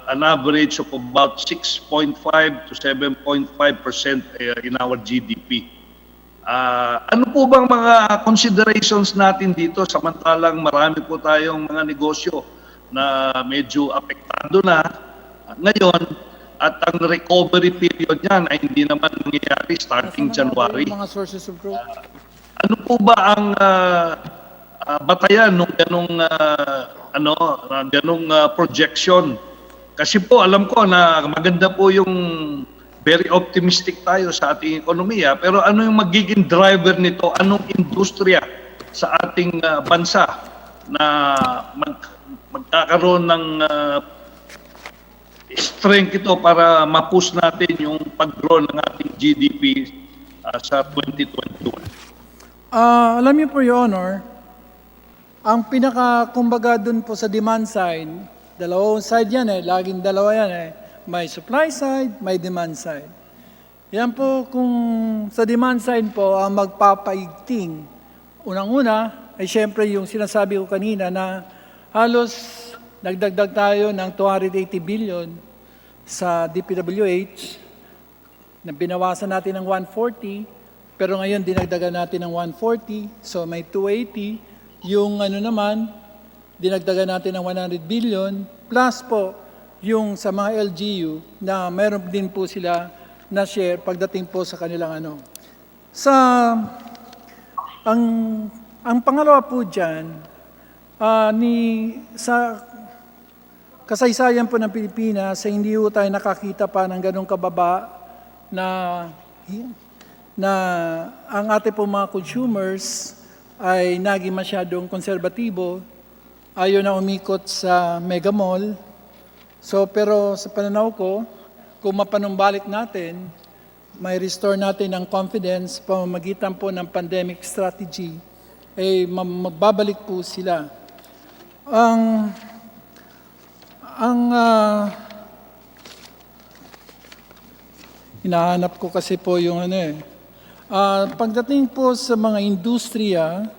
an average of about 6.5 to 7.5% in our GDP. Ano po bang mga considerations natin dito samantalang marami po tayong mga negosyo na medyo apektado na ngayon at ang recovery period niyan ay hindi naman nangyayari starting January? Mga sources of growth. Ano po ba ang batayan ng ganong projection? Kasi po alam ko na maganda po yung very optimistic tayo sa ating ekonomiya, pero ano yung magiging driver nito? Anong industriya sa ating bansa na magkakaroon ng strength ito para ma-push natin yung pag-grow ng ating GDP sa 2021? Alam niyo po, Your Honor, ang kumbaga dun po sa demand side, dalawang side yan laging dalawa yan May supply side, may demand side. Yan po kung sa demand side po ang magpapaigting. Unang-una ay syempre yung sinasabi ko kanina na halos nagdagdag tayo ng 280 billion sa DPWH na binawasan natin ng 140, pero ngayon dinagdagan natin ng 140, so may 280. Yung naman, dinagdagan natin ng 100 billion, plus po yung sa mga LGU na meron din po sila na share pagdating po sa kanilang ang pangalawa po dyan, sa kasaysayan po ng Pilipinas, hindi po tayo nakakita pa ng ganong kababa na ang ating po mga consumers ay naging masyadong konserbatibo, ayaw na umikot sa mega mall. So, pero sa pananaw ko, kung mapanumbalik natin, may restore natin ang confidence pamamagitan po ng pandemic strategy, magbabalik po sila. Hinahanap ko kasi po yung pagdating po sa mga industriya,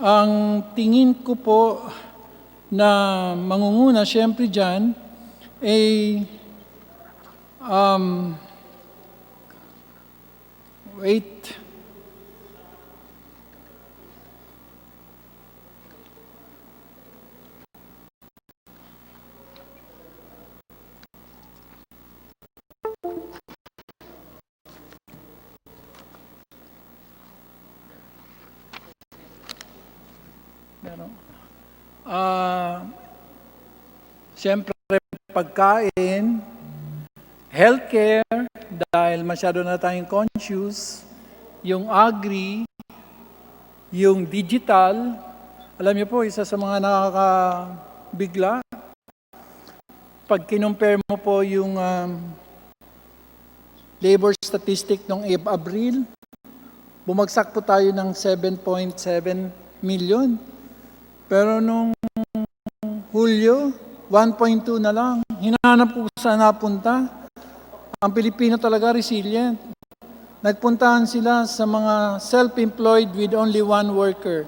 ang tingin ko po na mangunguna syempre dyan, wait. Siyempre, pagkain, healthcare, dahil masyado na tayong conscious, yung agri, yung digital. Alam niyo po, isa sa mga nakakabigla, pag kinumpare mo po yung labor statistic ng Abril, bumagsak po tayo ng 7.7 million. Pero nung Hulyo, 1.2 na lang. Hinahanap ko saan napunta. Ang Pilipino talaga resilient. Nagpuntahan sila sa mga self-employed with only one worker.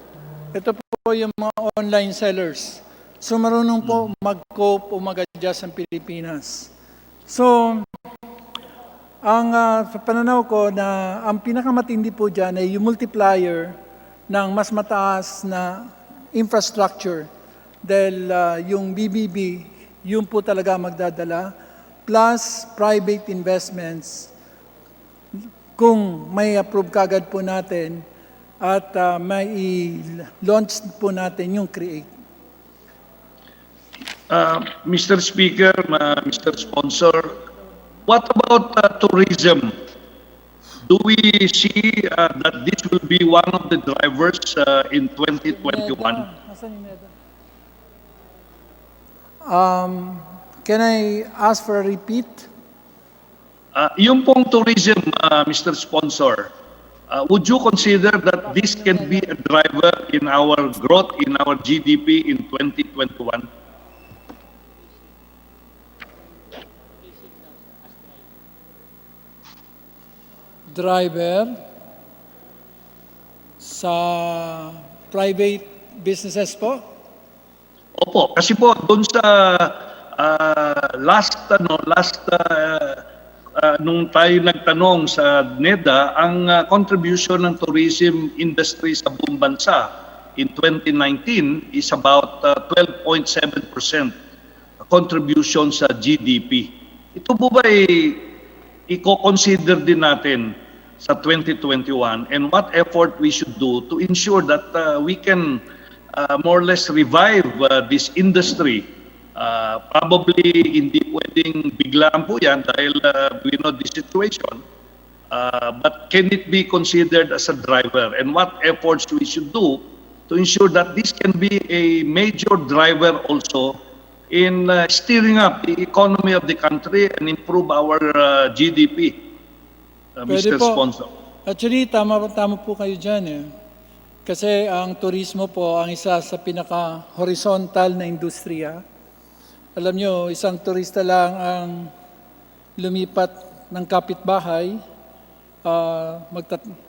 Ito po yung mga online sellers. So marunong po mag-cope o mag-adjust ang Pilipinas. So, sa pananaw ko na ang pinakamatindi po dyan ay yung multiplier ng mas mataas na infrastructure. Dahil yung BBB, yun po talaga magdadala, plus private investments, kung may approve kagad po natin at may launch po natin yung CREATE. Mr. Speaker, Mr. Sponsor, what about tourism? Do we see that this will be one of the drivers in 2021? Can I ask for a repeat? Yung pong tourism, Mr. Sponsor, would you consider that this can be a driver in our growth, in our GDP in 2021? Driver sa private businesses po? Opo, kasi po doon sa nung tayo nagtanong sa NEDA, ang contribution ng tourism industry sa buong bansa in 2019 is about 12.7% contribution sa GDP. Ito po ba i-consider din natin sa 2021 and what effort we should do to ensure that we can more or less revive this industry? Probably hindi pwedeng biglaan po yan dahil we know the situation. But can it be considered as a driver? And what efforts we should do to ensure that this can be a major driver also in steering up the economy of the country and improve our GDP? Pwede Mr. po. Sponsor. Actually, tama po kayo dyan eh. Kasi ang turismo po ang isa sa pinaka-horizontal na industriya. Alam nyo, isang turista lang ang lumipat ng kapitbahay,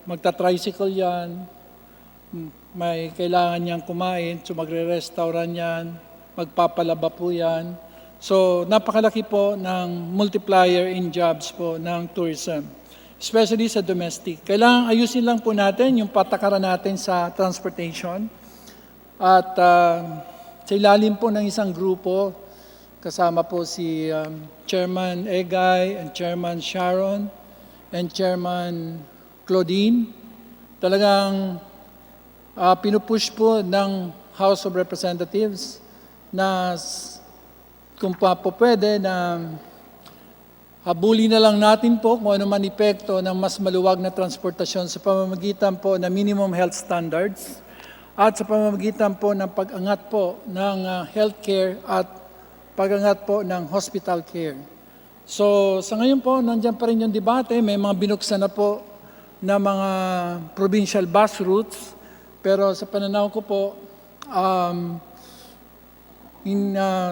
magta-tricycle yan, may kailangan niyang kumain, so magre-restaurant yan, magpapalaba po yan. So, napakalaki po ng multiplier in jobs po ng tourism, especially sa domestic. Kailangan ayusin lang po natin yung patakaran natin sa transportation at sa ilalim po ng isang grupo, kasama po si Chairman Egay and Chairman Sharon and Chairman Claudine. Talagang pinupush po ng House of Representatives na kung pa po pwede na habulin na lang natin po kung ano man epekto ng mas maluwag na transportasyon sa pamamagitan po ng minimum health standards at sa pamamagitan po ng pag-angat po ng healthcare at pag-angat po ng hospital care. So sa ngayon po, nandiyan pa rin yung debate. May mga binuksan na po na mga provincial bus routes. Pero sa pananaw ko po,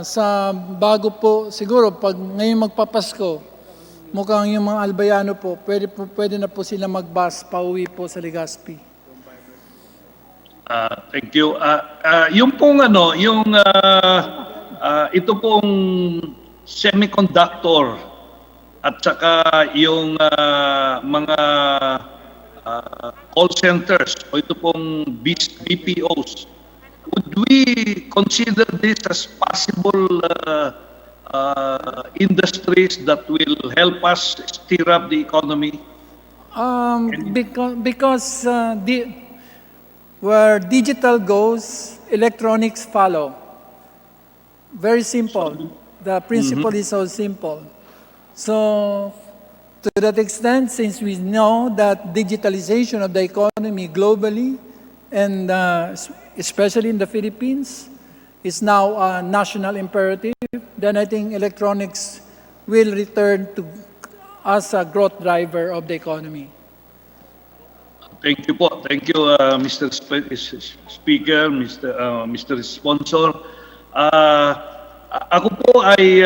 sa bago po, siguro pag ngayon magpapasko, mukhang yung mga albayano po, pwede na po sila mag-bus pauwi po sa Legazpi. Thank you. Yung pong ito pong semiconductor at saka yung mga call centers o ito pong BPOs, would we consider this as possible industries that will help us steer up the economy? Because where digital goes, electronics follow. Very simple. The principle is so simple. So, to that extent, since we know that digitalization of the economy globally and especially in the Philippines is now a national imperative, then I think electronics will return to as a growth driver of the economy. Thank you po. Thank you, Mr. Speaker, Mr. Sponsor. Ako po ay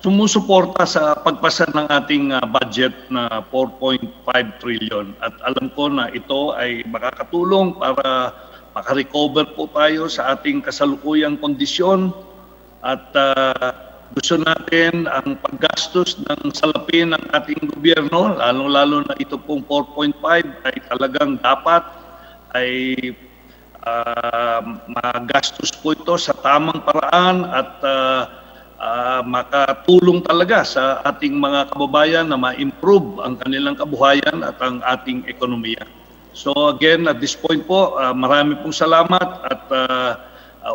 sumusuporta sa pagpasa ng ating budget na 4.5 trillion at alam ko na ito ay makakatulong para makarecover po tayo sa ating kasalukuyang kondisyon at gusto natin ang paggastos ng salapi ng ating gobyerno, lalong-lalo na ito pong 4.5 ay talagang dapat ay magastos po ito sa tamang paraan at makatulong talaga sa ating mga kababayan na ma-improve ang kanilang kabuhayan at ang ating ekonomiya. So again, at this point po, marami pong salamat at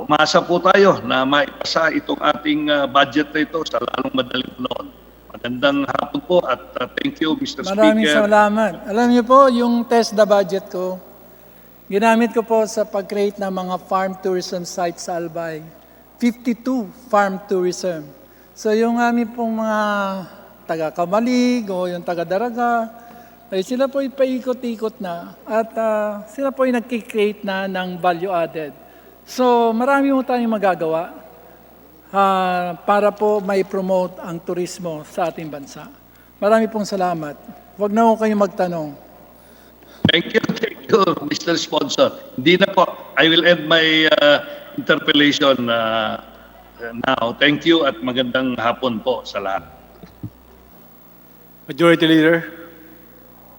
umasa po tayo na maipasa itong ating budget na ito sa lalong madaling panahon. Magandang hapon po at thank you, Mr. Maraming Speaker. salamat. Alam niyo po, yung test the budget ko, ginamit ko po sa pag-create ng mga farm tourism sites sa Albay. 52 farm tourism. So yung amin pong mga taga-Kamalig o yung taga-Daraga, ay sila po ipaikot-ikot na at sila po ay nag-create na ng value added. So marami mo tayong magagawa para po mai-promote ang turismo sa ating bansa. Marami pong salamat. Huwag na ho kayong magtanong. Thank you, Mr. Sponsor. Hindi na po. I will end my interpellation, now. Thank you at magandang hapon po sa lahat. Majority Leader.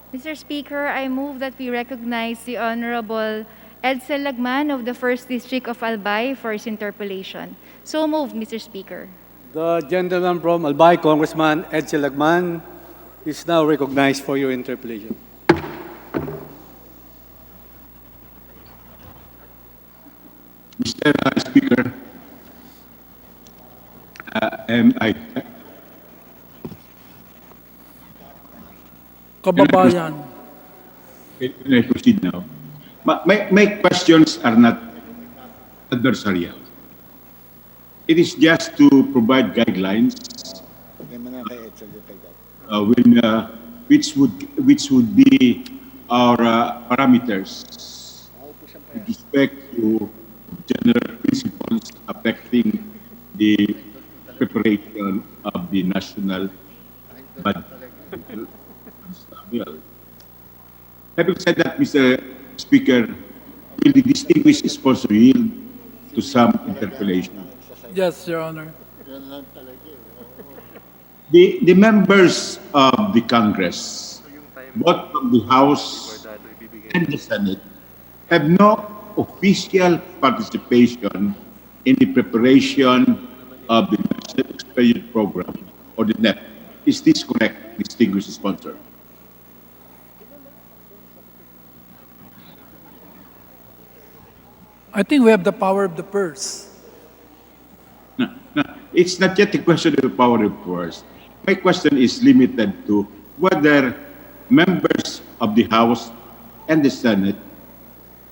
Mr. Speaker, I move that we recognize the Honorable Edsel Lagman of the 1st District of Albay for his interpellation. So moved, Mr. Speaker. The gentleman from Albay, Congressman Edsel Lagman, is now recognized for your interpellation. Mr. Speaker, I Kababayan. can I proceed now? My questions are not adversarial. It is just to provide guidelines which would be our parameters with respect to general principles affecting the preparation of the national budget. Well, having said that, Mr. Speaker, will the distinguished sponsor yield to some interpellation? Yes, Your Honor. The members of the Congress, both from the House and the Senate, have no official participation in the preparation of the National Expenditure Program, or the NEP. Is this correct, distinguished sponsor? I think we have the power of the purse. No, it's not yet a question of the power of purse. My question is limited to whether members of the House and the Senate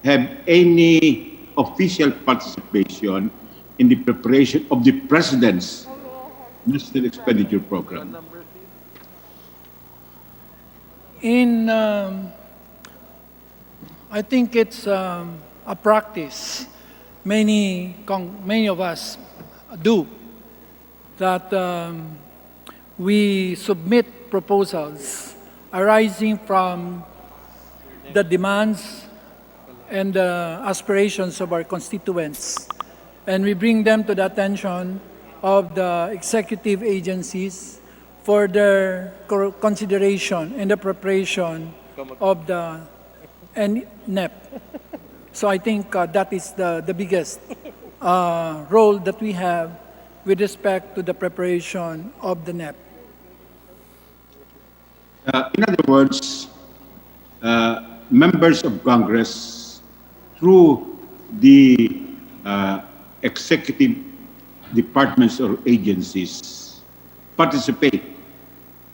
have any official participation in the preparation of the President's National Expenditure Program. I think it's a practice many of us do, that we submit proposals arising from the demands and the aspirations of our constituents, and we bring them to the attention of the executive agencies for their consideration in the preparation of the NEP. So I think that is the biggest role that we have with respect to the preparation of the NEP. In other words, members of Congress, through the executive departments or agencies, participate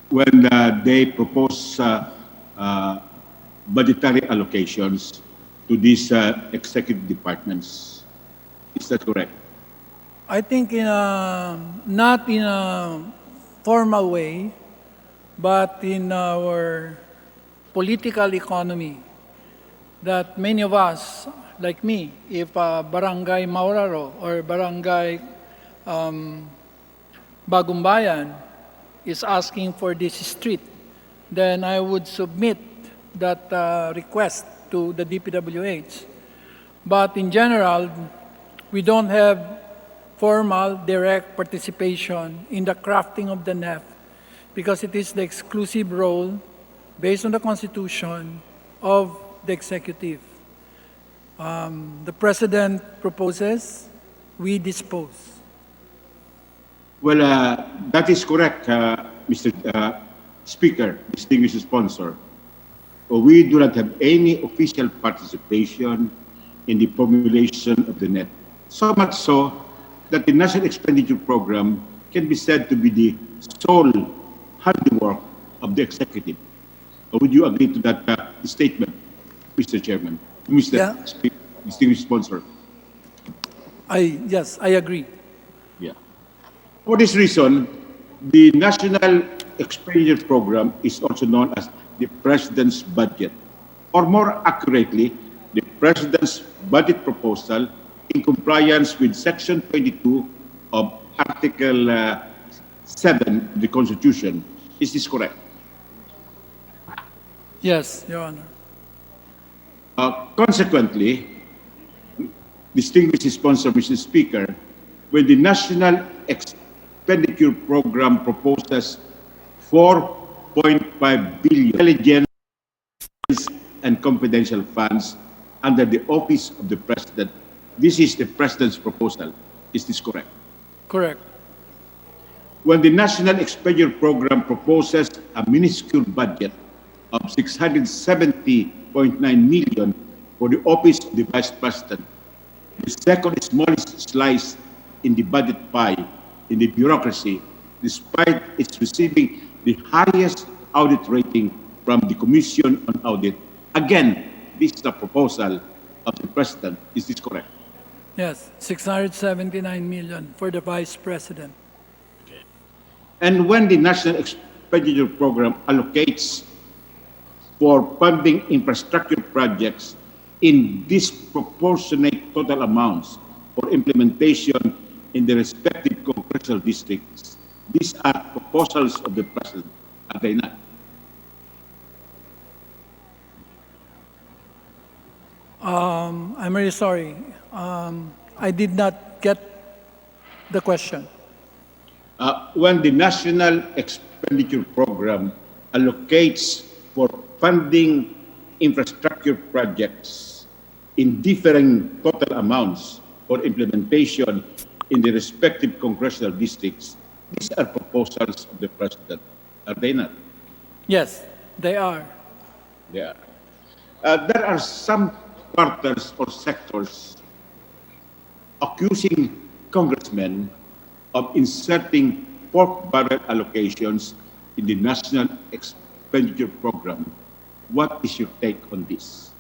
when they propose budgetary allocations to these executive departments. Is that correct? I think not in a formal way, but in our political economy, that many of us, like me, if Barangay Mauraro or Barangay Bagumbayan is asking for this street, then I would submit that request to the DPWH. But in general, we don't have formal, direct participation in the crafting of the NEF because it is the exclusive role, based on the Constitution, of the executive. The President proposes, we dispose. Well, that is correct, Mr. Speaker, distinguished sponsor. We do not have any official participation in the formulation of the NEP. So much so that the National Expenditure Program can be said to be the sole handiwork of the executive. Would you agree to that statement, Mr. Chairman? Mr. Yeah. Speaker, distinguished sponsor. Yes, I agree. Yeah. For this reason, the National Expenditure Program is also known as the President's Budget, or more accurately, the President's Budget Proposal in compliance with Section 22 of Article 7 of the Constitution. Is this correct? Yes, Your Honor. Consequently, distinguished sponsor, Mr. Speaker, when the National Expenditure Program proposes 4.5 billion intelligence and confidential funds under the Office of the President. This is the President's proposal. Is this correct? Correct. When the National Expenditure Program proposes a minuscule budget of 670.9 million for the Office of the Vice President, the second smallest slice in the budget pie in the bureaucracy, despite its receiving the highest audit rating from the Commission on Audit. Again, this is a proposal of the President. Is this correct? Yes, 679 million for the Vice President. And when the National Expenditure Program allocates for funding infrastructure projects in disproportionate total amounts for implementation in the respective congressional districts, these are proposals of the President, are they not? I'm really sorry. I did not get the question. When the National Expenditure Program allocates for funding infrastructure projects in differing total amounts for implementation in the respective congressional districts, these are proposals of the President, are they not? Yes, they are. They are. There are some quarters or sectors accusing congressmen of inserting pork barrel allocations in the National Expenditure Program. What is your take on this?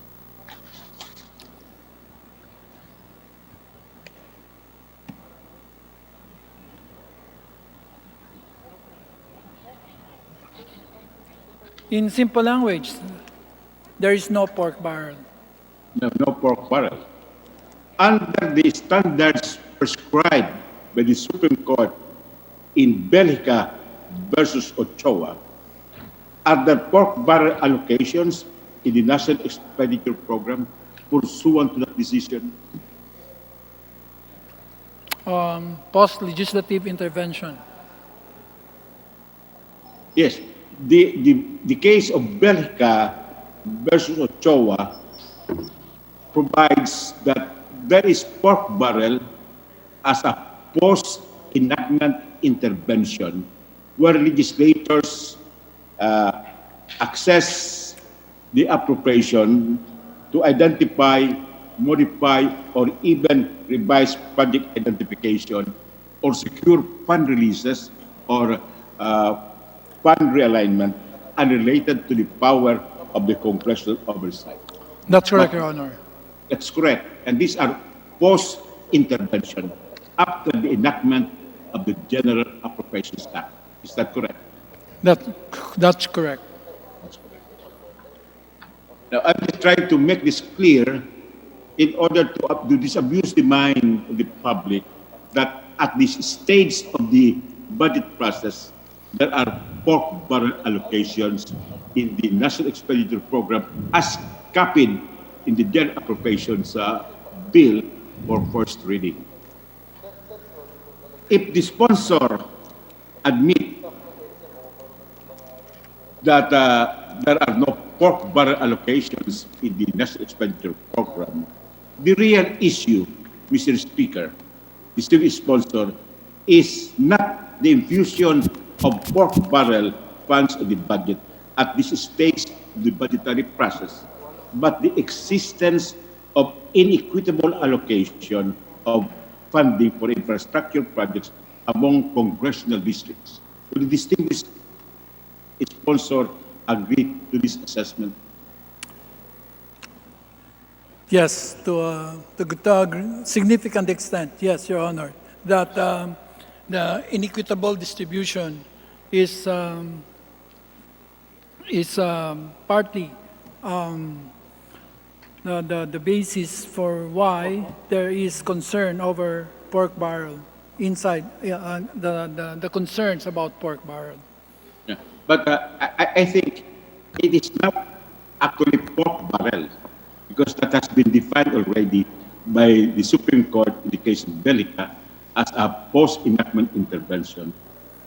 In simple language, there is no pork barrel. No pork barrel. Under the standards prescribed by the Supreme Court in BALITA versus Ochoa, are there pork barrel allocations in the National Expenditure Program pursuant to that decision? Post-legislative intervention. Yes, the case of BALITA versus Ochoa provides that there is pork barrel as a post-enactment intervention where legislators access the appropriation to identify, modify, or even revise project identification or secure fund releases or fund realignment unrelated to the power of the congressional oversight. That's correct, Your Honor. That's correct. And these are post-intervention after the enactment of the General Appropriations Act. Is that correct? That's correct. That's correct. Now, I'm just trying to make this clear in order to disabuse the mind of the public that at this stage of the budget process, there are pork barrel allocations in the National Expenditure Program as copied in the General Appropriations Bill for first reading. If the sponsor admit that there are no pork barrel allocations in the National Expenditure Program, the real issue, Mr. Speaker, distinguished sponsor, is not the infusion of pork barrel funds in the budget at this stage of the budgetary process, but the existence of inequitable allocation of funding for infrastructure projects among congressional districts. Will the distinguished sponsor agree to this assessment? Yes, to a significant extent, yes, Your Honor, that the inequitable distribution is partly the basis for why there is concern over pork barrel inside the concerns about pork barrel. Yeah. But I think it is not actually pork barrel because that has been defined already by the Supreme Court in the case of BALITA as a post-enactment intervention.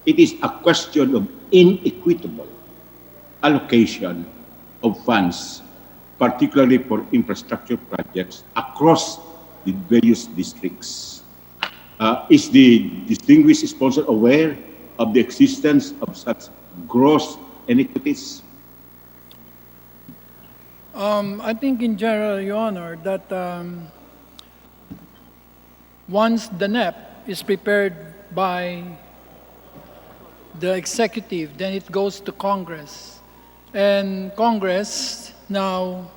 It is a question of inequitable allocation of funds, particularly for infrastructure projects across the various districts. Is the distinguished sponsor aware of the existence of such gross inequities? I think in general, Your Honor, that once the NEP is prepared by the executive, then it goes to Congress. And Congress now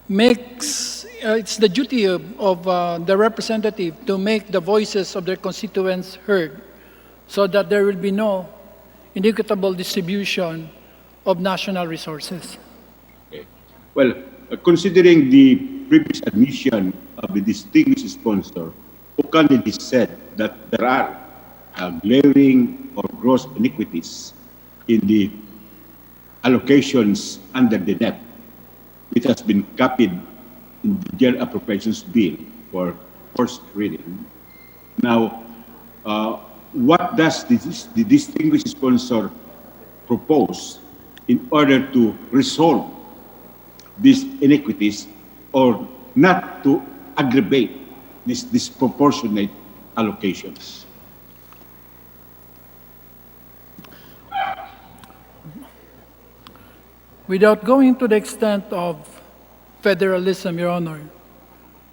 makes, it's the duty of the representative to make the voices of their constituents heard so that there will be no inequitable distribution of national resources. Okay. Well, considering the previous admission of the distinguished sponsor, who candidly said that there are glaring or gross iniquities in the allocations under the NEP, which has been copied in the General Appropriations Bill for first reading. Now, what does the distinguished sponsor propose in order to resolve these inequities or not to aggravate these disproportionate allocations? Without going to the extent of federalism, Your Honor,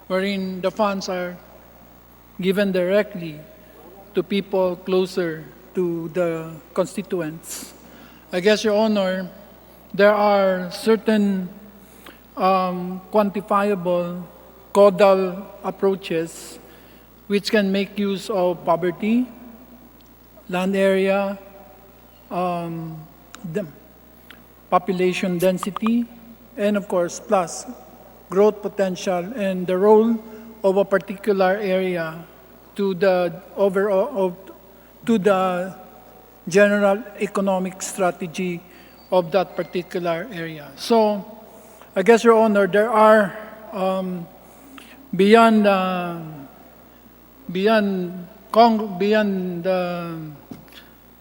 wherein the funds are given directly to people closer to the constituents. I guess, Your Honor, there are certain quantifiable caudal approaches which can make use of poverty, land area, population density, and of course, plus growth potential and the role of a particular area to the overall, to the general economic strategy of that particular area. So, I guess, Your Honor, there are beyond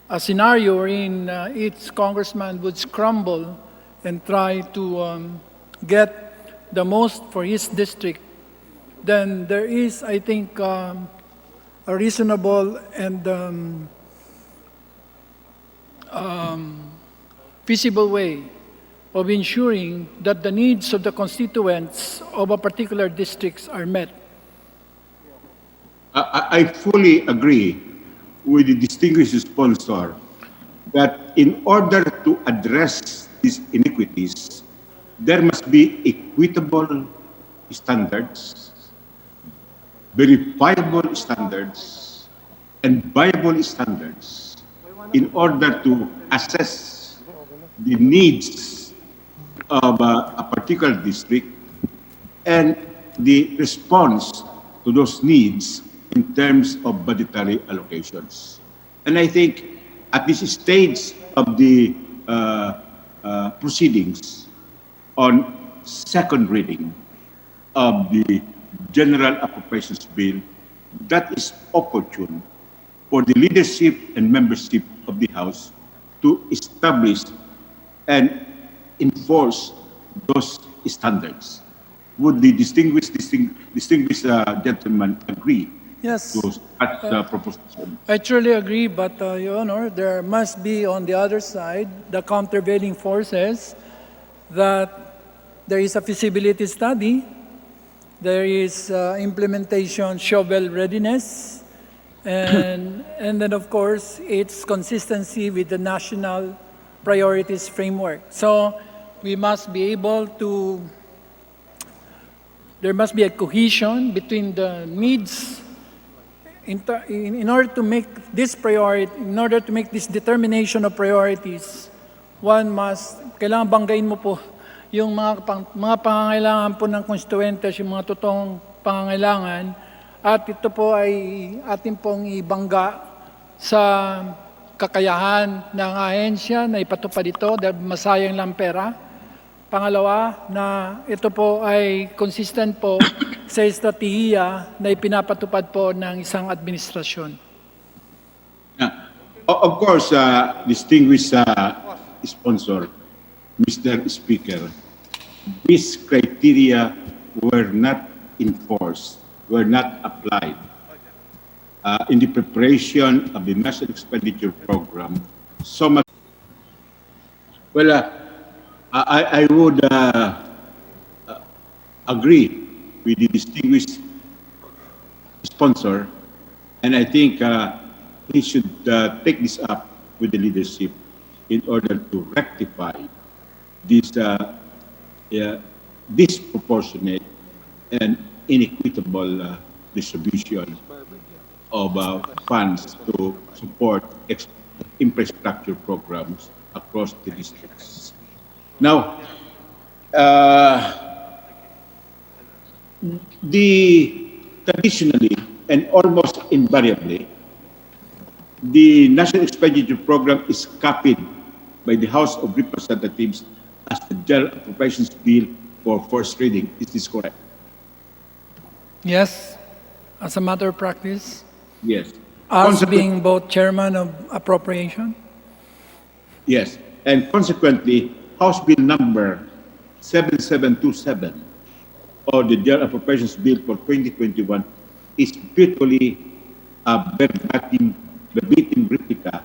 a scenario wherein each congressman would scramble and try to get the most for his district, then there is, I think, a reasonable and feasible way of ensuring that the needs of the constituents of a particular districts are met. I fully agree with the distinguished sponsor that in order to address these inequities, there must be equitable standards, verifiable standards, and viable standards in order to assess the needs of a particular district and the response to those needs in terms of budgetary allocations. And I think at this stage of the proceedings on second reading of the General Appropriations Bill, that is opportune for the leadership and membership of the House to establish and enforce those standards. Would the distinguished gentleman agree Yes, to such proposition? I truly agree, but Your Honor, there must be on the other side the countervailing forces that there is a feasibility study, there is implementation shovel readiness, and then of course it's consistency with the national priorities framework. So we must be able to, there must be a cohesion between the needs in order to make this priority, in order to make this determination of priorities, one must, kailangan banggain mo po yung mga pangangailangan po ng constituentes, yung mga totoong pangangailangan, at ito po ay ating pong ibangga sa kakayahan ng ahensya na ipatupad ito dahil masayang lang pera. Pangalawa, na ito po ay consistent po sa estratehiya na ipinapatupad po ng isang administrasyon. Of course, distinguished sponsor, Mr. Speaker, these criteria were not enforced, were not applied in the preparation of the National Expenditure Program. So much. Well, I would agree with the distinguished sponsor, and I think he should take this up with the leadership in order to rectify this disproportionate and inequitable distribution of funds to support infrastructure programs across the districts. Now, traditionally and almost invariably, the National Expenditure Program is copied by the House of Representatives as the General Appropriations Bill for first reading. Is this correct? Yes, as a matter of practice, Yes. as being both chairman of Appropriation. Yes. And consequently, House Bill number 7727 or the General Appropriations Bill for 2021 is virtually a verbatim replica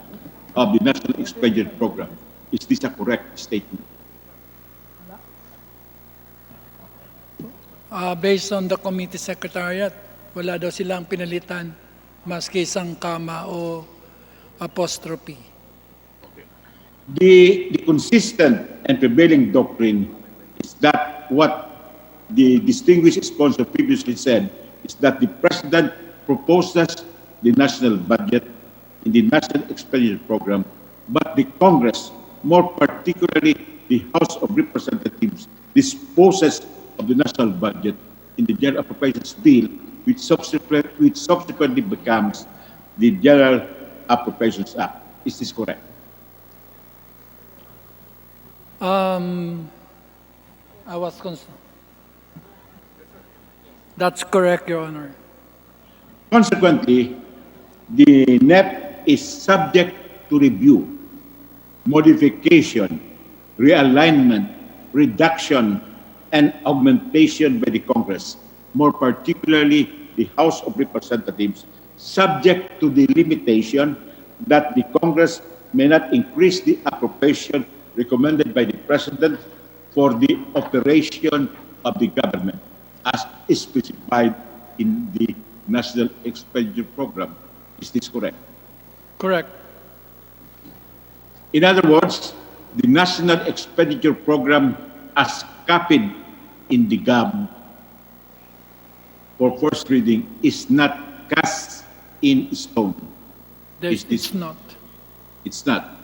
of the National Expenditure Program. Is this a correct statement? Based on the committee secretariat, wala daw silang pinalitan maski isang kama o apostrophe. The consistent and prevailing doctrine is that what the distinguished sponsor previously said is that the President proposes the national budget in the National Expenditure Program, but the Congress, more particularly the House of Representatives, disposes of the national budget in the General Appropriations Bill, which subsequently becomes the General Appropriations Act. Is this correct? I was concerned. That's correct, Your Honor. Consequently, the NEP is subject to review, modification, realignment, reduction, and augmentation by the Congress, more particularly the House of Representatives, subject to the limitation that the Congress may not increase the appropriation recommended by the President for the operation of the government, as specified in the National Expenditure Program. Is this correct? Correct. In other words, the National Expenditure Program as copied in the GAB for first reading is not cast in stone. It's not. It's not.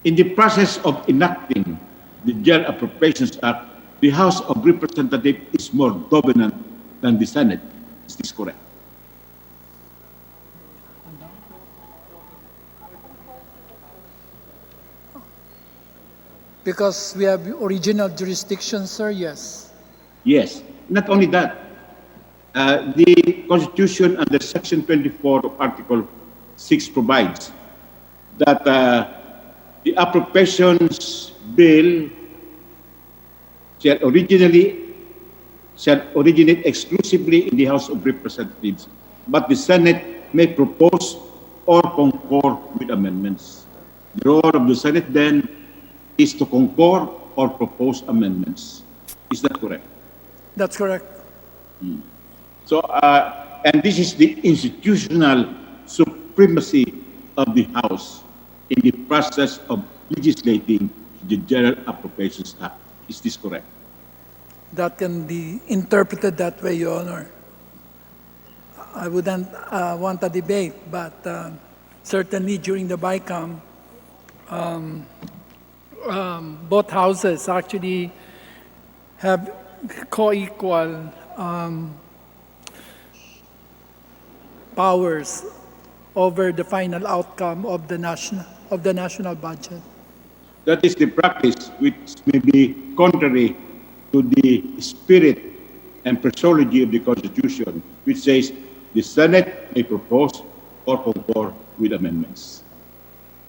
In the process of enacting the General Appropriations Act, the House of Representatives is more dominant than the Senate. Is this correct? Because we have original jurisdiction, sir, yes. Yes. Not only that, the Constitution under Section 24 of Article 6 provides that the appropriations bill shall originate exclusively in the House of Representatives, but the Senate may propose or concur with amendments. The role of the Senate then is to concur or propose amendments. Is that correct? That's correct. So, and this is the institutional supremacy of the House in the process of legislating the General Appropriations Act. Is this correct? That can be interpreted that way, Your Honor. I wouldn't want a debate, but certainly during the BICAM, both houses actually have co-equal powers over the final outcome of the national budget. That is the practice which may be contrary to the spirit and phraseology of the Constitution, which says the Senate may propose or concur with amendments.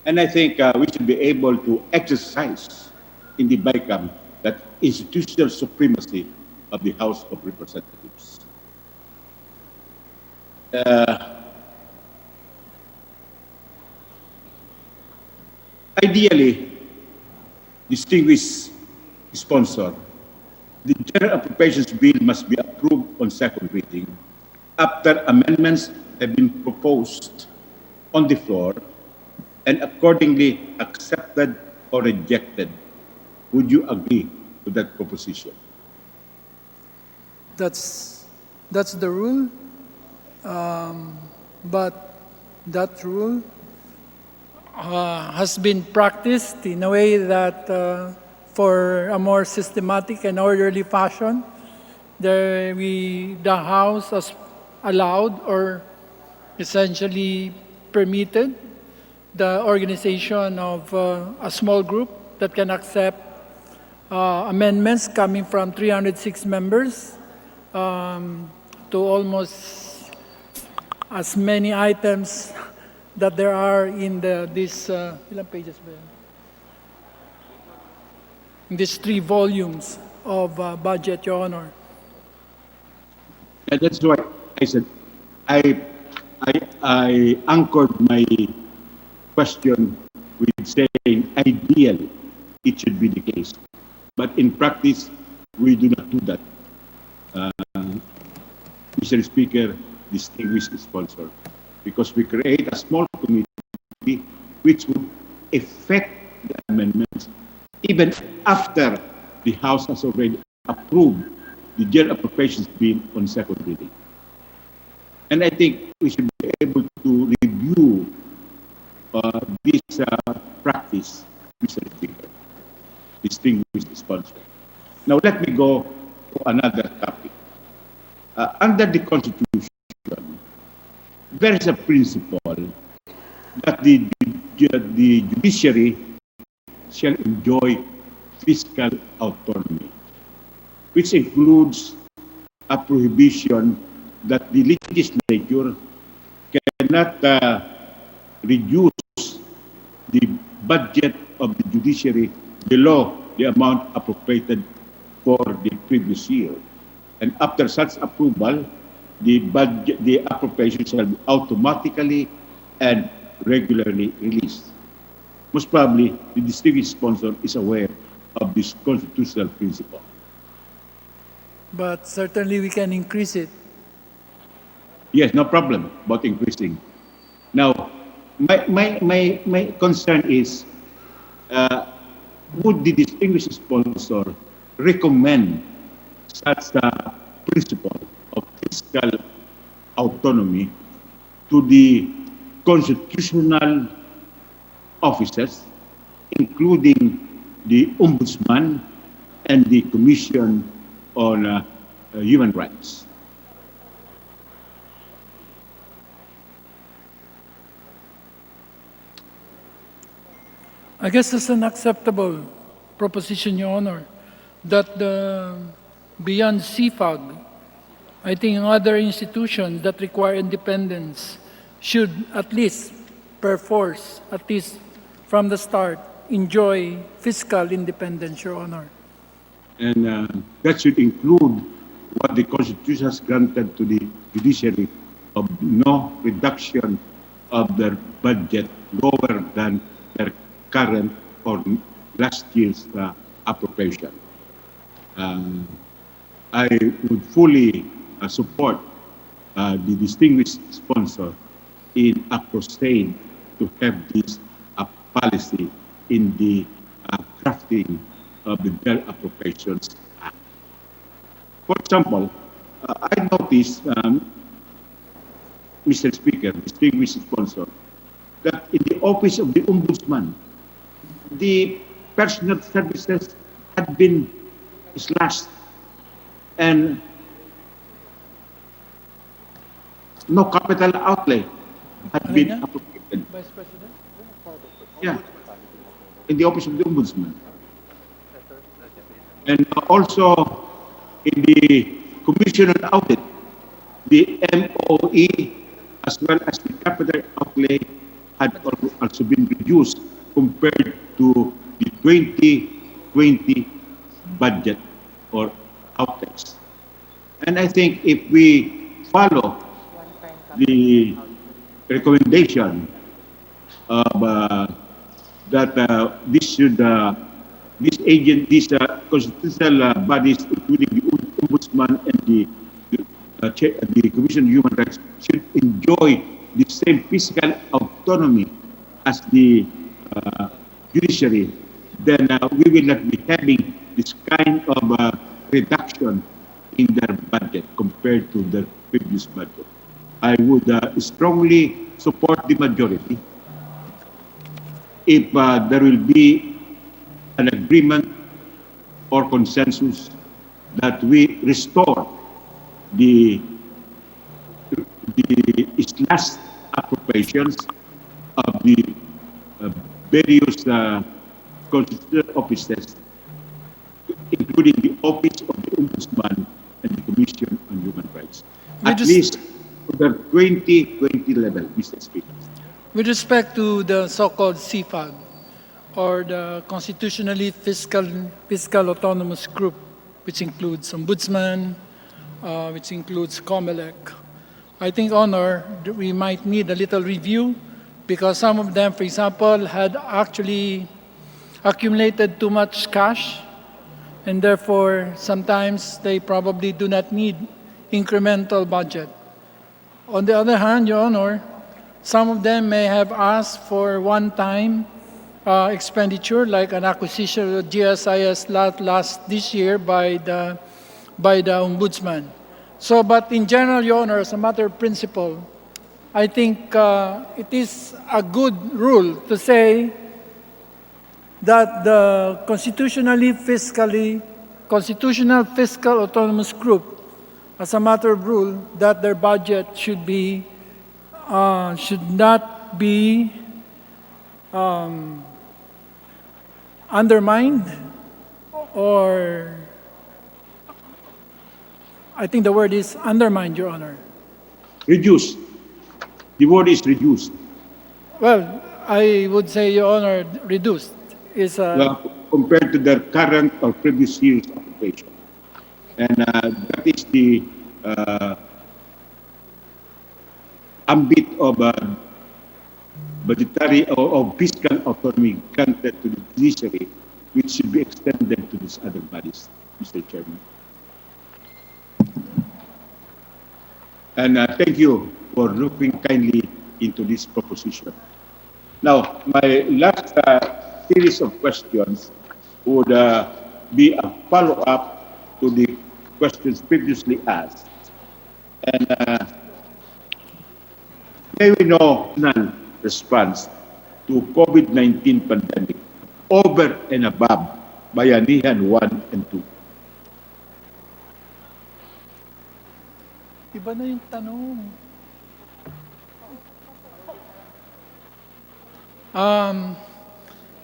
And I think we should be able to exercise in the BICAM that institutional supremacy of the House of Representatives. Ideally, distinguished sponsor, the General Appropriations Bill must be approved on second reading after amendments have been proposed on the floor and accordingly accepted or rejected. Would you agree to that proposition? That's the rule, but that rule has been practiced in a way that for a more systematic and orderly fashion, the House has allowed or essentially permitted the organization of a small group that can accept amendments coming from 306 members to almost as many items that there are in this, ilang pages ba yan? In these 3 volumes of budget, Your Honor. And that's why I said I anchored my question with saying ideally it should be the case. But in practice, we do not do that. Mr. Speaker, distinguished sponsor, because we create a small committee which would effect the amendments even after the House has already approved the General Appropriations Bill on second reading. And I think we should be able to review this practice, Mr. Speaker, distinguished sponsor. Now let me go to another topic. Under the Constitution, there is a principle that the judiciary shall enjoy fiscal autonomy, which includes a prohibition that the legislature cannot reduce the budget of the judiciary below the amount appropriated for the previous year. And after such approval, the appropriation shall be automatically and regularly released. Most probably, the distinguished sponsor is aware of this constitutional principle. But certainly we can increase it. Yes, no problem about increasing. Now, my concern is, would the distinguished sponsor recommend such a principle of fiscal autonomy to the constitutional officers, including the Ombudsman and the Commission on Human Rights? I guess it's an acceptable proposition, Your Honor, that beyond CFAG, I think other institutions that require independence should at least, per force, at least from the start, enjoy fiscal independence, Your Honor. And that should include what the Constitution has granted to the judiciary of no reduction of their budget lower than their current or last year's appropriation. I would fully support the distinguished sponsor in a crusade to have this policy in the crafting of the General Appropriations Act. For example, I noticed, Mr. Speaker, distinguished sponsor, that in the office of the Ombudsman, the personal services had been slashed and no capital outlay had been appropriated. Vice President? Yeah. in the Office of the Ombudsman. And also in the Commission on Audit, the MOE as well as the capital outlay had also been reduced compared to the 2020 budget or outlays. And I think if we follow the recommendation of that these constitutional bodies, including the Ombudsman and the Commission on Human Rights, should enjoy the same fiscal autonomy as the judiciary, then we will not be having this kind of reduction in their budget compared to the previous budget. I would strongly support the majority if there will be an agreement or consensus that we restore the last appropriations of the various constitutional offices, including the Office of the Ombudsman and the Commission on Human Rights. At least to the 2020 level, Mr. Speaker. With respect to the so-called CFAG, or the Constitutionally Fiscal Autonomous Group, which includes Ombudsman, which includes COMELEC, I think, Honor, we might need a little review because some of them, for example, had actually accumulated too much cash, and therefore sometimes they probably do not need incremental budget. On the other hand, Your Honor, some of them may have asked for one-time expenditure, like an acquisition of GSIS this year by the Ombudsman. So, but in general, Your Honor, as a matter of principle, I think it is a good rule to say that the Constitutional Fiscal Autonomous Group, as a matter of rule, that their budget should not be undermined, or I think the word is undermined, Your Honor. Reduced. The word is reduced. Well, I would say, Your Honor, reduced is compared to their current or previous year's occupation. And that is the ambit of budgetary or fiscal autonomy granted to the judiciary, which should be extended to these other bodies, Mr. Chairman. And thank you for looking kindly into this proposition. Now, my last series of questions would be a follow-up to the questions previously asked. And may we know none response to COVID-19 pandemic over and above Bayanihan 1 and 2. Iba na yung tanong.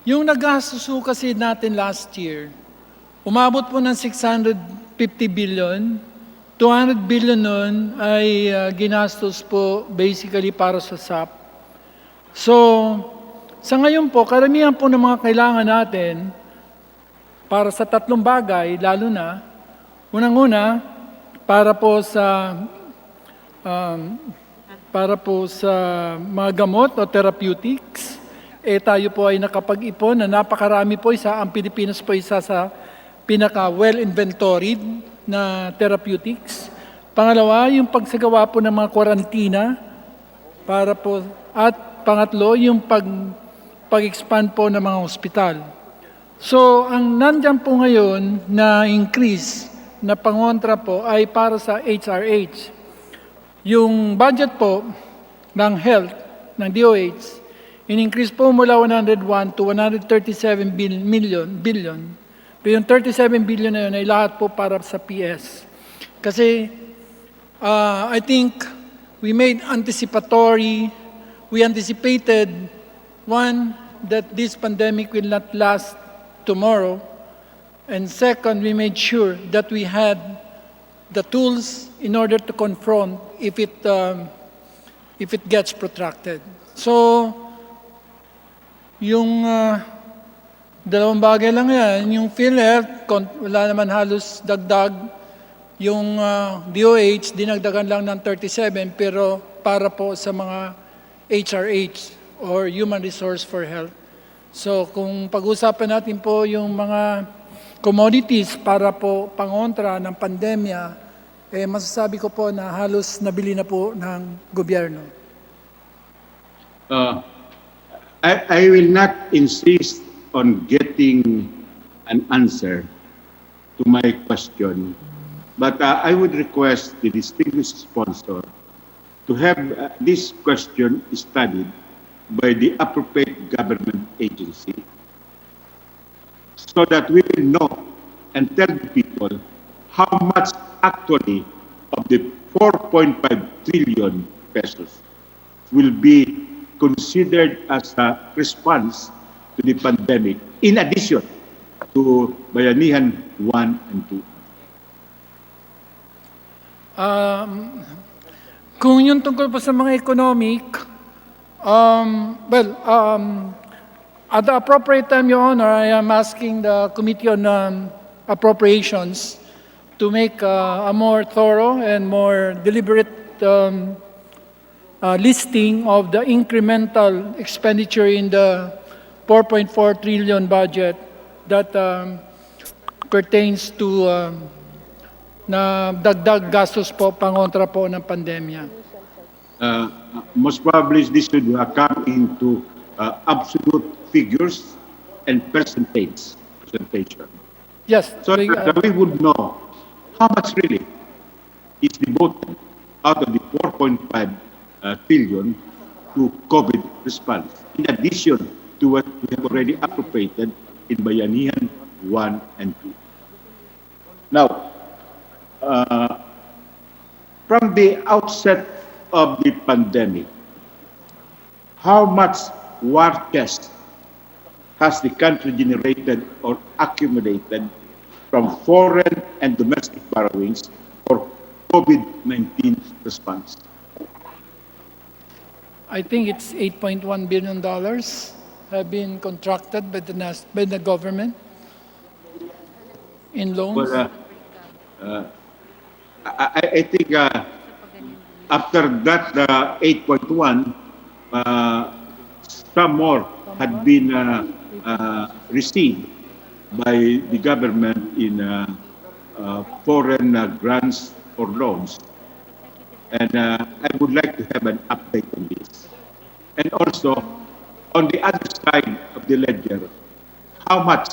Yung nagastos kasi natin last year, umabot po ng 650 billion. 200 billion nun ay ginastos po basically para sa SAP. So, sa ngayon po, karamihan po ng mga kailangan natin para sa tatlong bagay, lalo na, unang-una, para po sa mga gamot o therapeutics, tayo po ay nakapag-ipon na napakarami po ang Pilipinas po isa sa pinaka-well-inventoried na therapeutics. Pangalawa, yung pagsagawa po ng mga kwarantina para po, at pangatlo, yung pag-expand po ng mga ospital. So, ang nandyan po ngayon na increase na pangontra po ay para sa HRH. Yung budget po ng health, ng DOH, in-increase po mula 101 to 137 billion. Pero yung 37 billion na yun ay lahat po para sa PS. Kasi I think we anticipated, one, that this pandemic will not last tomorrow. And second, we made sure that we had the tools in order to confront if it gets protracted. So, yung dalawang bagay lang yan, yung PhilHealth, wala naman halos dagdag. Yung DOH, dinagdagan lang ng 37, pero para po sa mga HRH or Human Resource for Health. So kung pag-usapan natin po yung mga commodities para po pangontra ng pandemya, masasabi ko po na halos nabili na po ng gobyerno. I will not insist on getting an answer to my question, but I would request the distinguished sponsor to have this question studied by the appropriate government agency so that we will know and tell the people how much actually of the 4.5 trillion pesos will be considered as a response to the pandemic in addition to Bayanihan 1 and 2. Kung yung tungkol po sa mga economic, at the appropriate time, Your Honor, I am asking the Committee on Appropriations to make a more thorough and more deliberate listing of the incremental expenditure in the 4.4 trillion budget that pertains to na dagdag gastos po pangontra po ng pandemya. Most probably this should come into absolute figures and presentation. Yes. So that we would know how much really is devoted out of the 4.5 trillion to COVID response, in addition to what we have already appropriated in Bayanihan 1 and 2. Now, from the outset of the pandemic, how much war chest has the country generated or accumulated from foreign and domestic borrowings for COVID-19 response? I think it's $8.1 billion have been contracted by the government in loans. Well, I think after that 8.1, some more had been received by the government in foreign grants or loans. And I would like to have an update on this. And also, on the other side of the ledger, how much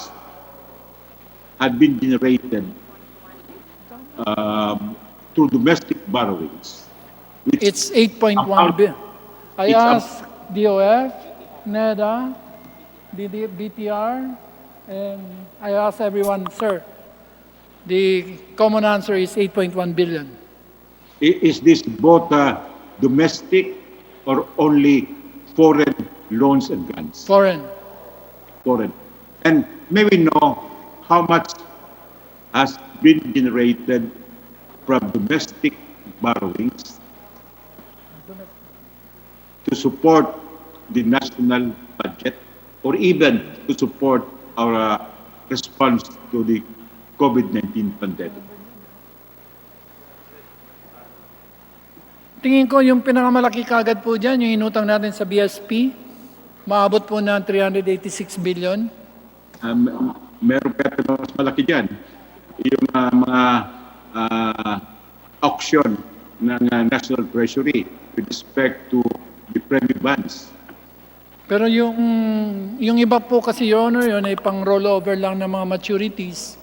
had been generated through domestic borrowings? It's 8.1 billion. I asked DOF, NEDA, BTR, and I asked everyone, sir, the common answer is 8.1 billion. Is this both domestic or only foreign loans and grants? Foreign. Foreign. And may we know how much has been generated from domestic borrowings to support the national budget or even to support our response to the COVID-19 pandemic? Tingin ko yung pinakamalaki kagad po dyan, yung inutang natin sa BSP, maabot po ng 386 billion. Meron pa ito mas malaki dyan. Yung mga auction ng National Treasury with respect to the premium bonds. Pero yung iba po kasi yun ay pang rollover lang ng mga maturities.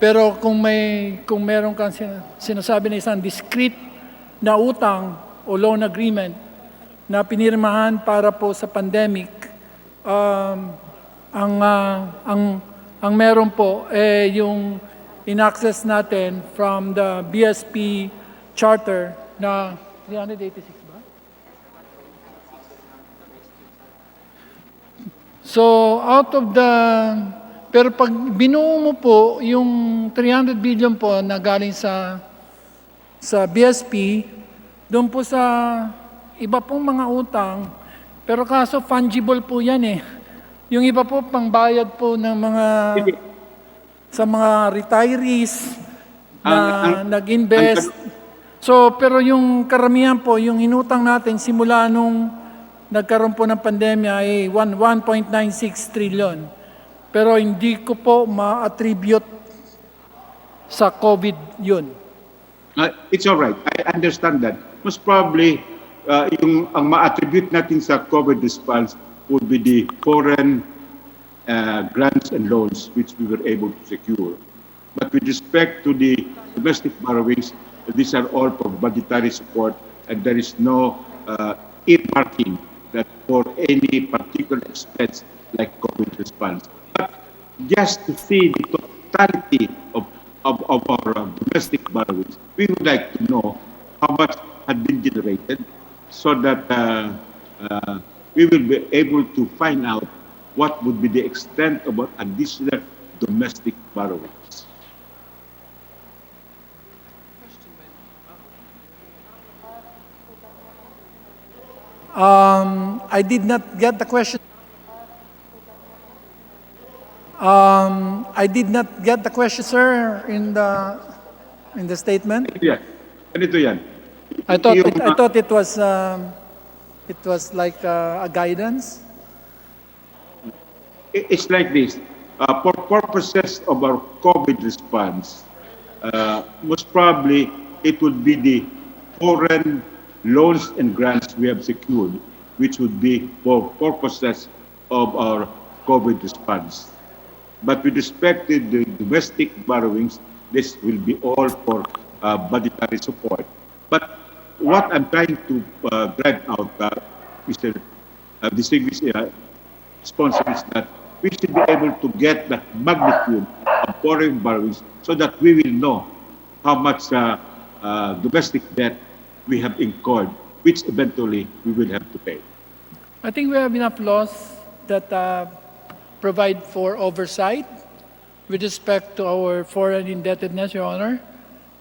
Pero kung meron kang sinasabi na isang discrete na utang o loan agreement na pinirmahan para po sa pandemic, ang meron po yung in-access natin from the BSP charter na 386 ba? So out of the, pero pag binuo mo po yung 300 billion po na galing sa BSP, doon po sa iba pong mga utang, pero kaso fungible po yan eh. Yung iba po pangbayad po ng mga sa mga retirees na nag-invest. So, pero yung karamihan po, yung inutang natin simula nung nagkaroon po ng pandemya ay 1.96 trillion. Pero hindi ko po ma-attribute sa COVID yun. It's all right. I understand that. Most probably, ang ma-attribute natin sa COVID response would be the foreign grants and loans which we were able to secure. But with respect to the domestic borrowings, these are all for budgetary support, and there is no earmarking that for any particular expense like COVID response. But just to see the totality of our domestic borrowings, we would like to know how much had been generated so that we will be able to find out what would be the extent of our additional domestic borrowings. I did not get the question. I did not get the question, sir, in the statement. Yeah. Ganito yan. I thought Yung, it was like a guidance. It's like this. For purposes of our COVID response, most probably it would be the foreign loans and grants we have secured, which would be for purposes of our COVID response. But with respect to the domestic borrowings, this will be all for budgetary support. But what I'm trying to drive out, Mr. Distinguished sponsor, is that we should be able to get the magnitude of foreign borrowings so that we will know how much domestic debt we have incurred, which eventually we will have to pay. I think we have enough laws that provide for oversight with respect to our foreign indebtedness, Your Honor.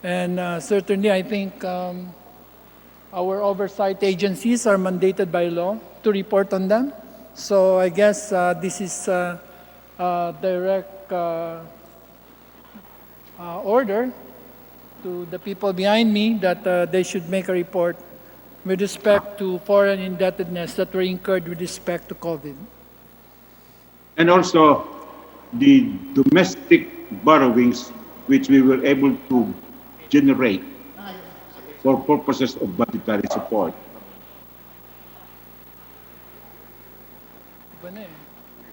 And certainly, I think our oversight agencies are mandated by law to report on them. So I guess this is a direct order to the people behind me that they should make a report with respect to foreign indebtedness that were incurred with respect to COVID. And also the domestic borrowings which we were able to generate for purposes of budgetary support.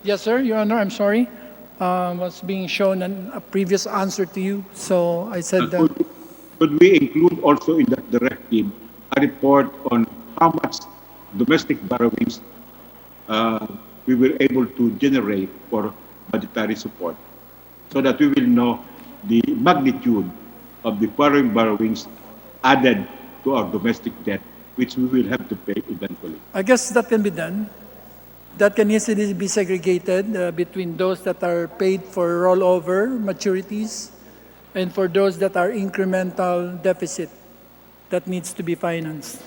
Yes, sir, Your Honor, I'm sorry. Was being shown a previous answer to you, so I said that. Could we include also in that directive a report on how much domestic borrowings we were able to generate for budgetary support, so that we will know the magnitude of the foreign borrowings added to our domestic debt, which we will have to pay eventually. I guess that can be done. That can easily be segregated between those that are paid for rollover maturities and for those that are incremental deficit that needs to be financed.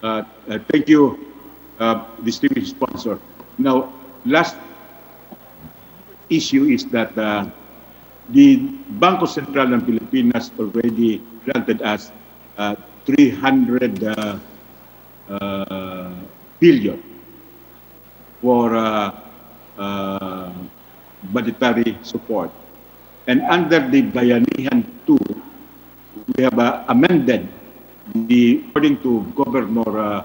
Thank you, distinguished sponsor. Now, last issue is that the Bangko Sentral ng Pilipinas already granted us 300 billion for budgetary support. And under the Bayanihan 2, we have amended according to Governor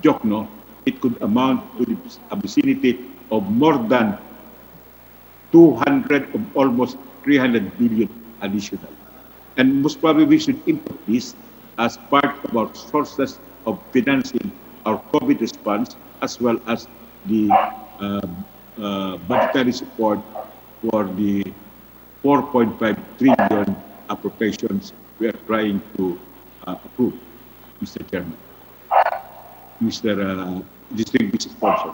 Jokno, it could amount to a vicinity of more than 200 of almost 300 billion additional. And most probably we should input this as part of our sources of financing our COVID response, as well as the budgetary support for the 4.5 trillion appropriations we are trying to approve, Mr. Chairman. Mr. Distinguished Sponsor.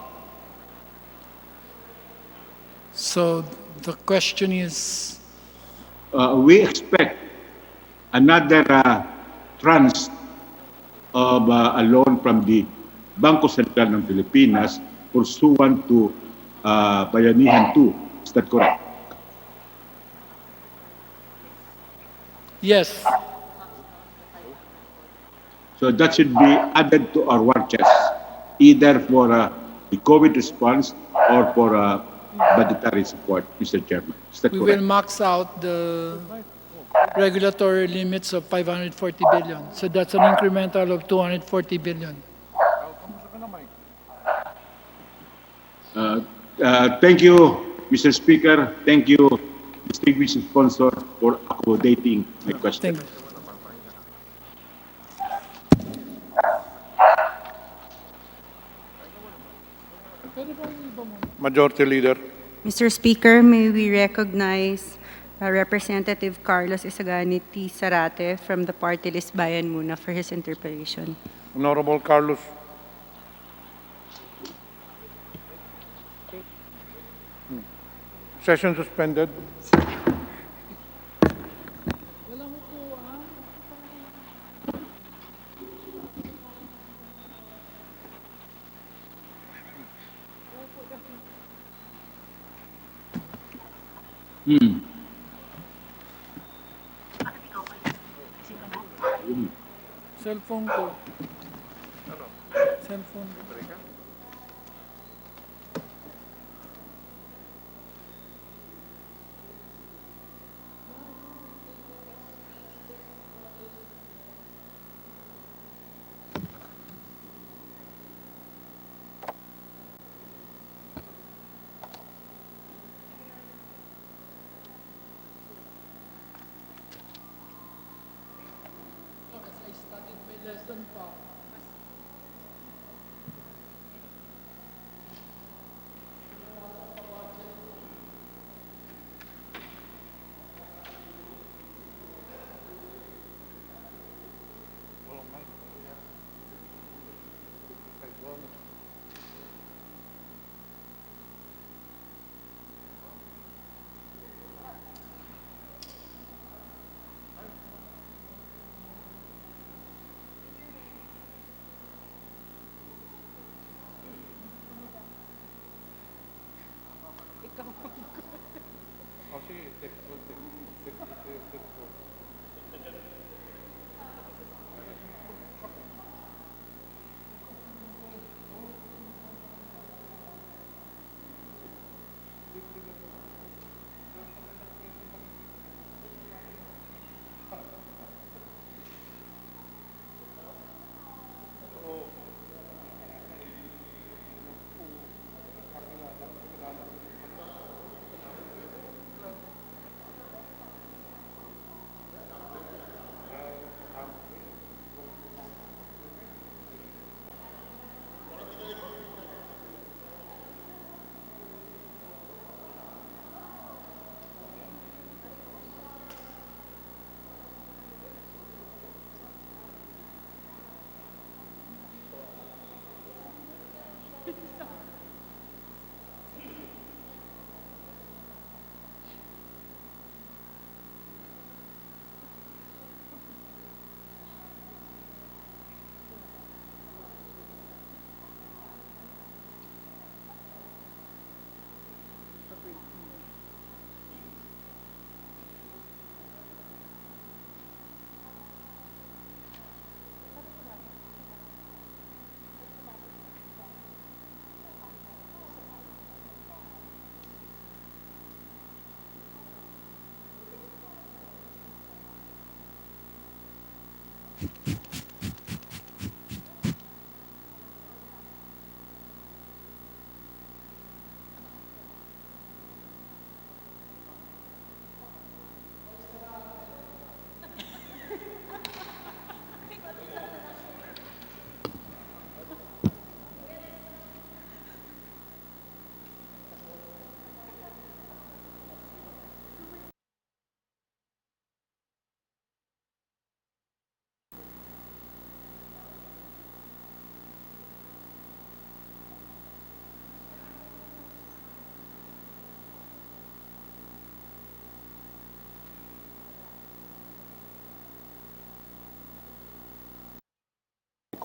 So the question is, We expect another tranche of a loan from the Bangko Sentral ng Pilipinas pursuant to Bayanihan 2. Is that correct? yes, So that should be added to our war chest, either for the COVID response or for budgetary support, Mr. Chairman. Is that we correct? will max out the regulatory limits of 540 billion. So that's an incremental of 240 billion. Thank you, Mr. Speaker. Thank you, distinguished sponsor, for accommodating my question. Thank you. Majority Leader. Mr. Speaker, may we recognize Representative Carlos Isagani T. Sarate from the party list Bayan Muna for his interpellation. Honorable Carlos. Session suspended. Cellphone ko. Cellphone. I studied my lesson pa.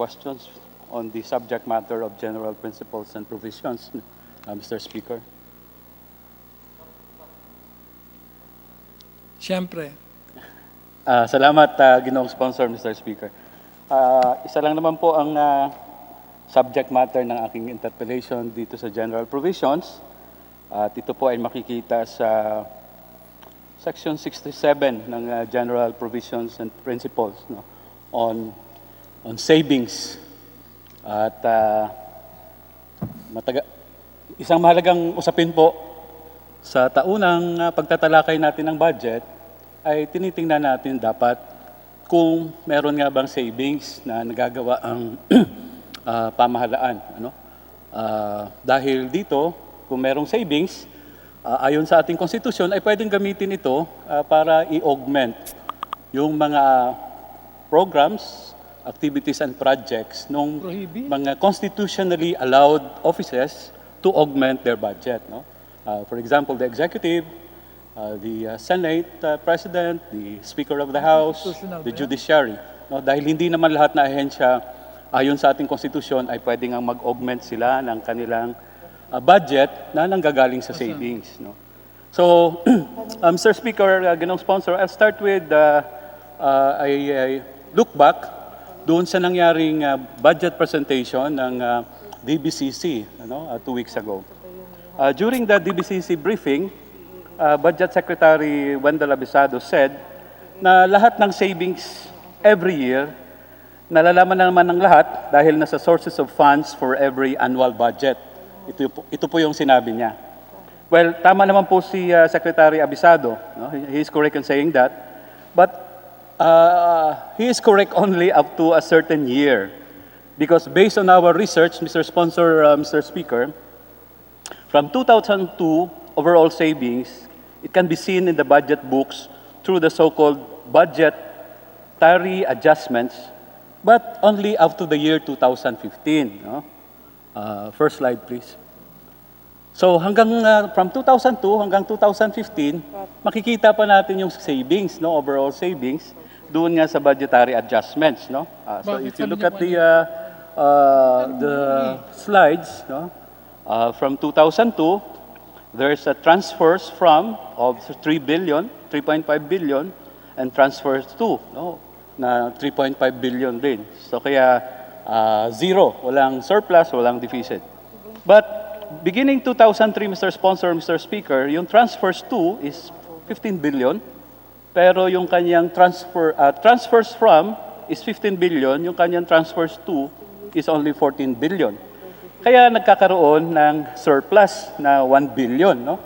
questions on the subject matter of general principles and provisions, Mr. Speaker? Siyempre. Salamat, Ginoong Sponsor, Mr. Speaker. Isa lang naman po ang subject matter ng aking interpellation dito sa general provisions. At ito po ay makikita sa Section 67 ng General Provisions and Principles, no, on savings. At isang mahalagang usapin po sa taunang pagtatalakay natin ng budget ay tinitingnan natin dapat kung meron nga bang savings na nagagawa ang pamahalaan. Dahil dito, kung merong savings, ayon sa ating konstitusyon, ay pwedeng gamitin ito para i-augment yung mga programs, activities, and projects ng mga constitutionally allowed offices to augment their budget. No? For example, the executive, the Senate President, the Speaker of the House, the Judiciary. No? Dahil hindi naman lahat na ahensya, ayon sa ating konstitusyon, ay pwedeng ang mag-augment sila ng kanilang budget na nanggagaling sa savings. No? So, Mr. Speaker, Ginoong Sponsor, I'll start with a look back doon sa nangyaring budget presentation ng DBCC 2 weeks ago. During the DBCC briefing, Budget Secretary Wendell Abisado said na lahat ng savings every year, nalalaman na naman ng lahat dahil nasa sources of funds for every annual budget. Ito po yung sinabi niya. Well, tama naman po si Secretary Abisado. No? He is correct in saying that. But he is correct only up to a certain year. Because based on our research, Mr. Sponsor, Mr. Speaker, from 2002, overall savings, it can be seen in the budget books through the so-called budgetary adjustments, but only up to the year 2015. No? First slide, please. So hanggang from 2002 hanggang 2015, makikita pa natin yung savings, no, overall savings, doon nga sa budgetary adjustments, no. So if you look at the slides, no, from 2002, there's a transfers from of 3 billion, 3.5 billion, and transfers to, no, na 3.5 billion din. So kaya zero, walang surplus, walang deficit. But beginning 2003, Mr. Sponsor, Mr. Speaker, yung transfers to is 15 billion, pero yung kanyang transfers from is 15 billion, yung kanyang transfers to is only 14 billion. Kaya nagkakaroon ng surplus na 1 billion. No?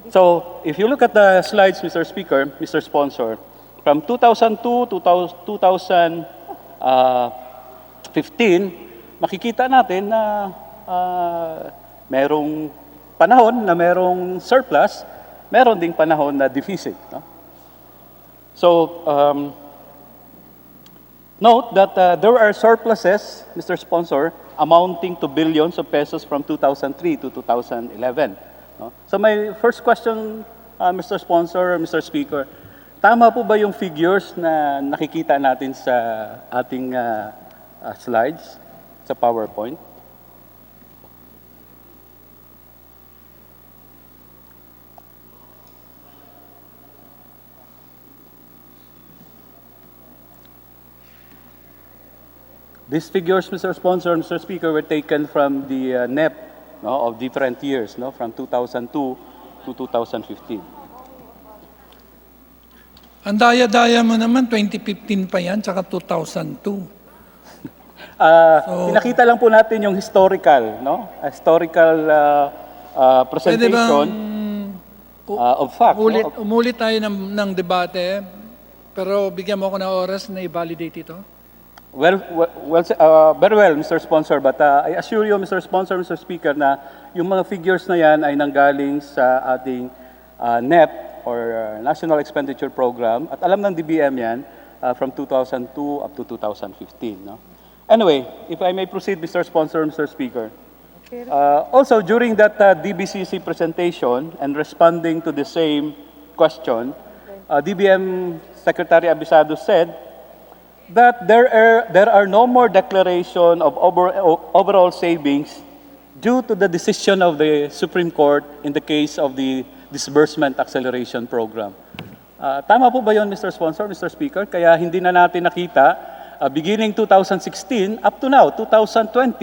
So, if you look at the slides, Mr. Speaker, Mr. Sponsor, from 2002 to 2015, makikita natin na merong panahon na merong surplus, meron ding panahon na deficit. No? So, note that there are surpluses, Mr. Sponsor, amounting to billions of pesos from 2003 to 2011. No? So my first question, Mr. Sponsor, Mr. Speaker, tama po ba yung figures na nakikita natin sa ating slides, sa PowerPoint? These figures, Mr. Sponsor, Mr. Speaker, were taken from the NEP, no, of different years, no, from 2002 to 2015. Ang daya-daya mo naman, 2015 pa yan, tsaka 2002. Pinakita lang po natin yung historical, no? Historical presentation of fact. Umulit tayo ng debate, pero bigyan mo ako ng oras na i-validate ito. Well, very well, Mr. Sponsor, but I assure you, Mr. Sponsor, Mr. Speaker, na yung mga figures na yan ay nanggaling sa ating NEP or National Expenditure Program, at alam ng DBM yan from 2002 up to 2015. No? Anyway, if I may proceed, Mr. Sponsor, Mr. Speaker. Also, during that DBCC presentation and responding to the same question, DBM Secretary Abisado said that there are no more declaration of overall savings due to the decision of the Supreme Court in the case of the Disbursement Acceleration Program. Tama po ba yun, Mr. Sponsor, Mr. Speaker? Kaya hindi na natin nakita beginning 2016 up to now, 2020,